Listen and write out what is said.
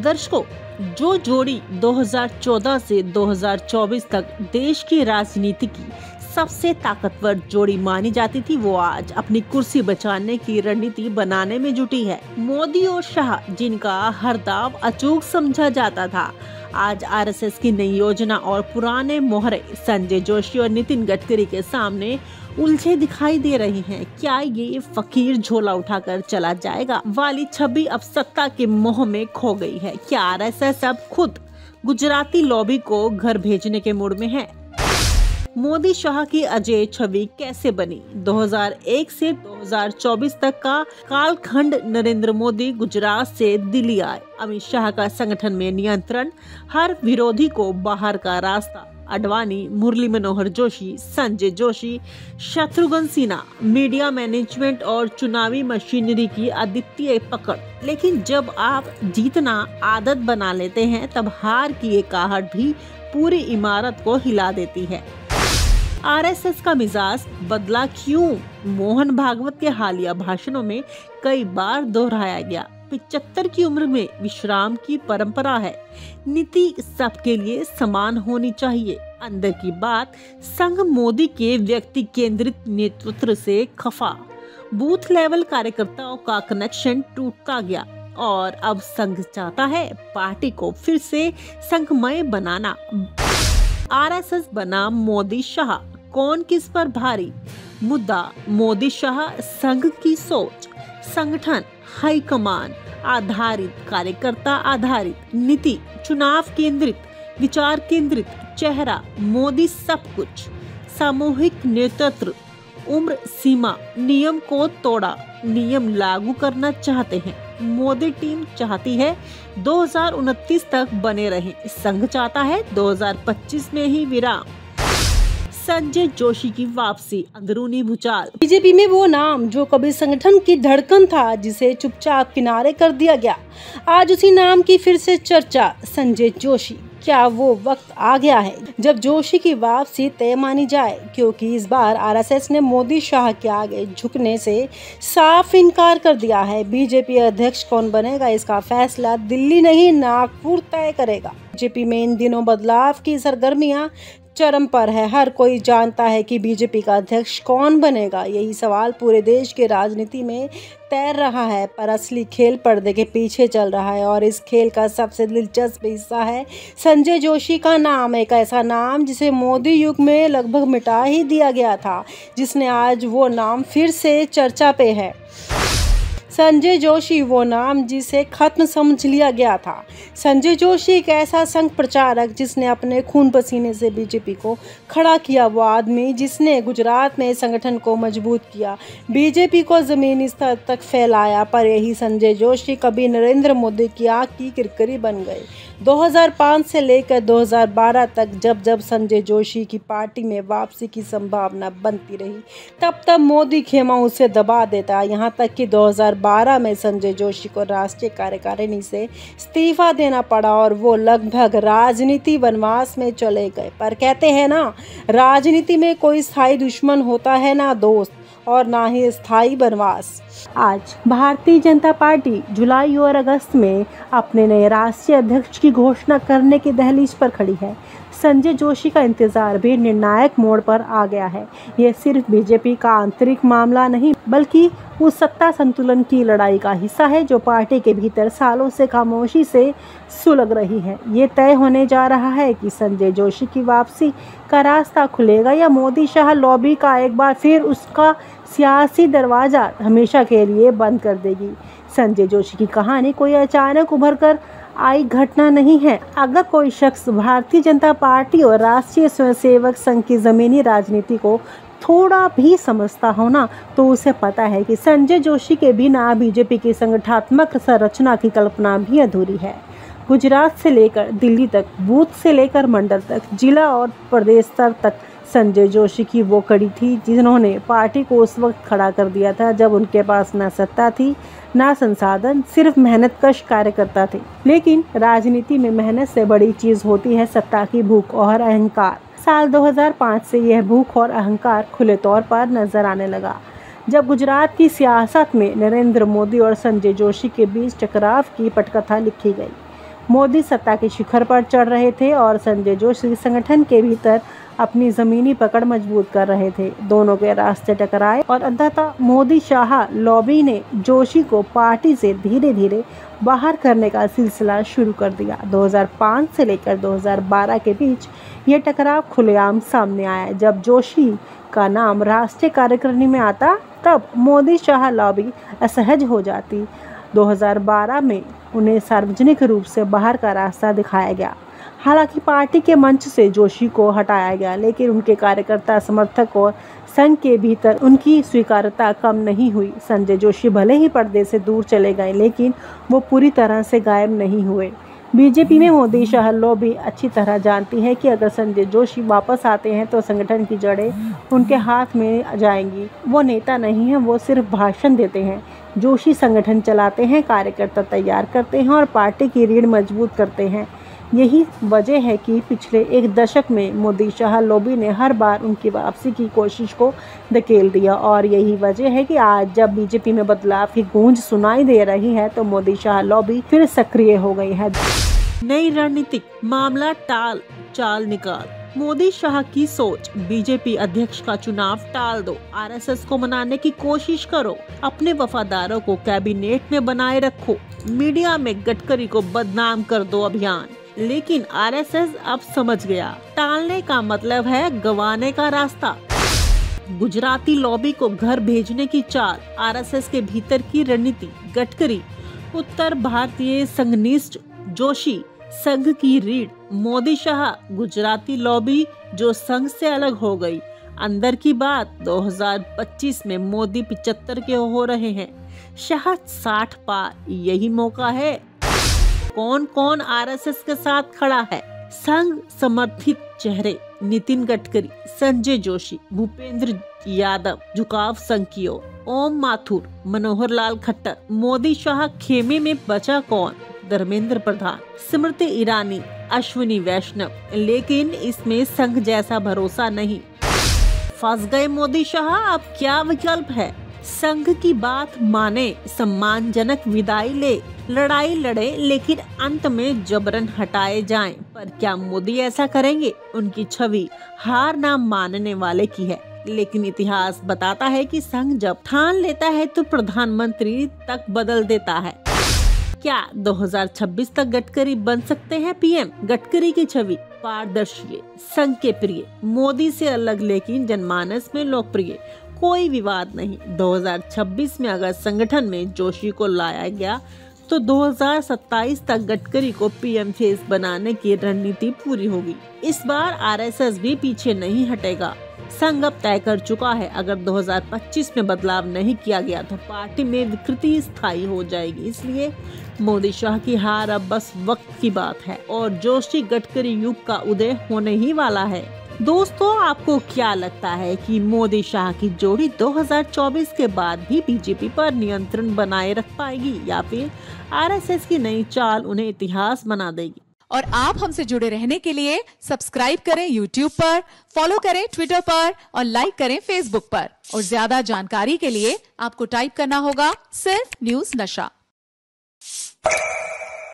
दर्शकों, जो जोड़ी 2014 से 2024 तक देश की राजनीति की सबसे ताकतवर जोड़ी मानी जाती थी, वो आज अपनी कुर्सी बचाने की रणनीति बनाने में जुटी है। मोदी और शाह, जिनका हर दाव अचूक समझा जाता था, आज आरएसएस की नई योजना और पुराने मोहरे संजय जोशी और नितिन गडकरी के सामने उलझे दिखाई दे रहे हैं। क्या ये फकीर झोला उठाकर चला जाएगा वाली छवि अब सत्ता के मोह में खो गई है? क्या आरएसएस अब खुद गुजराती लॉबी को घर भेजने के मूड में है? मोदी शाह की अजय छवि कैसे बनी? 2001 से 2024 तक का कालखंड। नरेंद्र मोदी गुजरात से दिल्ली आए, अमित शाह का संगठन में नियंत्रण, हर विरोधी को बाहर का रास्ता, आडवाणी, मुरली मनोहर जोशी, संजय जोशी, शत्रुघ्न सिन्हा, मीडिया मैनेजमेंट और चुनावी मशीनरी की अद्वितीय पकड़। लेकिन जब आप जीतना आदत बना लेते हैं, तब हार की एक आहट भी पूरी इमारत को हिला देती है। आरएसएस का मिजाज बदला क्यों? मोहन भागवत के हालिया भाषणों में कई बार दोहराया गया, 75 की उम्र में विश्राम की परंपरा है, नीति सबके लिए समान होनी चाहिए। अंदर की बात संघ मोदी के व्यक्ति केंद्रित नेतृत्व से खफा, बूथ लेवल कार्यकर्ताओं का कनेक्शन टूटता गया और अब संघ चाहता है पार्टी को फिर से संघमय बनाना। आरएसएस बनाम मोदी शाह, कौन किस पर भारी? मुद्दा मोदी शाह संघ की सोच, संगठन हाईकमान आधारित, कार्यकर्ता आधारित, नीति चुनाव केंद्रित, विचार केंद्रित, चेहरा मोदी सब कुछ, सामूहिक नेतृत्व, उम्र सीमा, नियम को तोड़ा, नियम लागू करना चाहते हैं। मोदी टीम चाहती है 2029 तक बने रहें, संघ चाहता है 2025 में ही विराम। संजय जोशी की वापसी, अंदरूनी भूचाल। बीजेपी में वो नाम जो कभी संगठन की धड़कन था, जिसे चुपचाप किनारे कर दिया गया, आज उसी नाम की फिर से चर्चा, संजय जोशी। क्या वो वक्त आ गया है जब जोशी की वापसी तय मानी जाए? क्योंकि इस बार आरएसएस ने मोदी शाह के आगे झुकने से साफ इनकार कर दिया है। बीजेपी अध्यक्ष कौन बनेगा, इसका फैसला दिल्ली नहीं नागपुर तय करेगा। बीजेपी में इन दिनों बदलाव की सरगर्मियां चरम पर है। हर कोई जानता है कि बीजेपी का अध्यक्ष कौन बनेगा। यही सवाल पूरे देश के राजनीति में तैर रहा है, पर असली खेल पर्दे के पीछे चल रहा है और इस खेल का सबसे दिलचस्प हिस्सा है संजय जोशी का नाम। एक ऐसा नाम जिसे मोदी युग में लगभग मिटा ही दिया गया था, जिसने आज वो नाम फिर से चर्चा पे है। संजय जोशी, वो नाम जिसे खत्म समझ लिया गया था। संजय जोशी एक ऐसा संघ प्रचारक जिसने अपने खून पसीने से बीजेपी को खड़ा किया, वो आदमी जिसने गुजरात में संगठन को मजबूत किया, बीजेपी को जमीनी स्तर तक फैलाया। पर यही संजय जोशी कभी नरेंद्र मोदी की आंख की किरकिरी बन गए। 2005 से लेकर 2012 तक जब जब संजय जोशी की पार्टी में वापसी की संभावना बनती रही, तब तब मोदी खेमा उसे दबा देता। यहाँ तक कि 2012 में संजय जोशी को राष्ट्रीय कार्यकारिणी से इस्तीफा देना पड़ा और वो लगभग राजनीति वनवास में चले गए। पर कहते हैं ना, राजनीति में कोई स्थायी दुश्मन होता है ना दोस्त, और ना ही स्थायी वनवास। आज भारतीय जनता पार्टी जुलाई और अगस्त में अपने नए राष्ट्रीय अध्यक्ष की घोषणा करने की दहलीज पर खड़ी है। संजय जोशी का इंतजार भी निर्णायक मोड़ पर आ गया है। ये सिर्फ बीजेपी का आंतरिक मामला नहीं, बल्कि उस सत्ता संतुलन की लड़ाई का हिस्सा है जो पार्टी के भीतर सालों से खामोशी से सुलग रही है। ये तय होने जा रहा है कि संजय जोशी की वापसी का रास्ता खुलेगा या मोदी शाह लॉबी का एक बार फिर उसका सियासी दरवाजा हमेशा के लिए बंद कर देगी। संजय जोशी की कहानी कोई अचानक उभर कर आई घटना नहीं है। अगर कोई शख्स भारतीय जनता पार्टी और राष्ट्रीय स्वयंसेवक संघ की जमीनी राजनीति को थोड़ा भी समझता हो ना, तो उसे पता है कि संजय जोशी के बिना बीजेपी की संगठनात्मक संरचना की कल्पना भी अधूरी है। गुजरात से लेकर दिल्ली तक, बूथ से लेकर मंडल तक, जिला और प्रदेश स्तर तक संजय जोशी की वो कड़ी थी जिन्होंने पार्टी को उस वक्त खड़ा कर दिया था जब उनके पास ना सत्ता थी ना संसाधन, सिर्फ मेहनतकश कार्यकर्ता थे। लेकिन राजनीति में मेहनत से बड़ी चीज होती है सत्ता की भूख और अहंकार। साल 2005 से यह भूख और अहंकार खुले तौर पर नजर आने लगा, जब गुजरात की सियासत में नरेंद्र मोदी और संजय जोशी के बीच टकराव की पटकथा लिखी गई। मोदी सत्ता के शिखर पर चढ़ रहे थे और संजय जोशी संगठन के भीतर अपनी जमीनी पकड़ मजबूत कर रहे थे। दोनों के रास्ते टकराए और अंततः मोदी शाह लॉबी ने जोशी को पार्टी से धीरे धीरे बाहर करने का सिलसिला शुरू कर दिया। 2005 से लेकर 2012 के बीच ये टकराव खुलेआम सामने आया। जब जोशी का नाम राष्ट्रीय कार्यकारिणी में आता तब मोदी शाह लॉबी असहज हो जाती। 2012 में उन्हें सार्वजनिक रूप से बाहर का रास्ता दिखाया गया। हालांकि पार्टी के मंच से जोशी को हटाया गया, लेकिन उनके कार्यकर्ता, समर्थक और संघ के भीतर उनकी स्वीकार्यता कम नहीं हुई। संजय जोशी भले ही पर्दे से दूर चले गए, लेकिन वो पूरी तरह से गायब नहीं हुए। बीजेपी में मोदी शाह लॉबी अच्छी तरह जानती है कि अगर संजय जोशी वापस आते हैं तो संगठन की जड़ें उनके हाथ में जाएंगी। वो नेता नहीं हैं, वो सिर्फ भाषण देते हैं। जोशी संगठन चलाते हैं, कार्यकर्ता तैयार करते हैं और पार्टी की रीढ़ मजबूत करते हैं। यही वजह है कि पिछले एक दशक में मोदी शाह लॉबी ने हर बार उनकी वापसी की कोशिश को धकेल दिया और यही वजह है कि आज जब बीजेपी में बदलाव की गूंज सुनाई दे रही है तो मोदी शाह लॉबी फिर सक्रिय हो गई है। नई रणनीतिक मामला टाल चाल निकाल। मोदी शाह की सोच, बीजेपी अध्यक्ष का चुनाव टाल दो, आरएसएस को मनाने की कोशिश करो, अपने वफादारों को कैबिनेट में बनाए रखो, मीडिया में गडकरी को बदनाम कर दो अभियान। लेकिन आरएसएस अब समझ गया, टालने का मतलब है गंवाने का रास्ता। गुजराती लॉबी को घर भेजने की चाल, आरएसएस के भीतर की रणनीति, गडकरी, उत्तर भारतीय संघनिष्ठ जोशी, संघ की रीढ़, मोदी शाह, गुजराती लॉबी जो संघ से अलग हो गई। अंदर की बात, 2025 में मोदी 75 के हो रहे हैं, शाह 60 पार। यही मौका है। कौन कौन आरएसएस के साथ खड़ा है? संघ समर्थित चेहरे, नितिन गडकरी, संजय जोशी, भूपेंद्र यादव, झुकाव संघ की ओर, ओम माथुर, मनोहर लाल खट्टर। मोदी शाह खेमे में बचा कौन? धर्मेंद्र प्रधान, स्मृति ईरानी, अश्विनी वैष्णव। लेकिन इसमें संघ जैसा भरोसा नहीं। फंस गए मोदी शाह। अब क्या विकल्प है? संघ की बात माने, सम्मानजनक विदाई ले, लड़ाई लड़े, लेकिन अंत में जबरन हटाए जाएं। पर क्या मोदी ऐसा करेंगे? उनकी छवि हार ना मानने वाले की है, लेकिन इतिहास बताता है कि संघ जब ठान लेता है तो प्रधानमंत्री तक बदल देता है। क्या 2026 तक गडकरी बन सकते हैं पीएम? गडकरी की छवि पारदर्शी, संघ के प्रिय, मोदी से अलग लेकिन जनमानस में लोकप्रिय, कोई विवाद नहीं। 2026 में अगर संगठन में जोशी को लाया गया तो 2027 तक गडकरी को पीएम फेस बनाने की रणनीति पूरी होगी। इस बार आरएसएस भी पीछे नहीं हटेगा। संघ अब तय कर चुका है, अगर 2025 में बदलाव नहीं किया गया तो पार्टी में विकृति स्थायी हो जाएगी। इसलिए मोदी शाह की हार अब बस वक्त की बात है और जोशी गडकरी युग का उदय होने ही वाला है। दोस्तों, आपको क्या लगता है कि मोदी शाह की जोड़ी 2024 के बाद भी बीजेपी पर नियंत्रण बनाए रख पाएगी या फिर आरएसएस की नई चाल उन्हें इतिहास बना देगी? और आप हमसे जुड़े रहने के लिए सब्सक्राइब करें YouTube पर, फॉलो करें Twitter पर और लाइक करें Facebook पर। और ज्यादा जानकारी के लिए आपको टाइप करना होगा सिर्फ न्यूज़ नशा।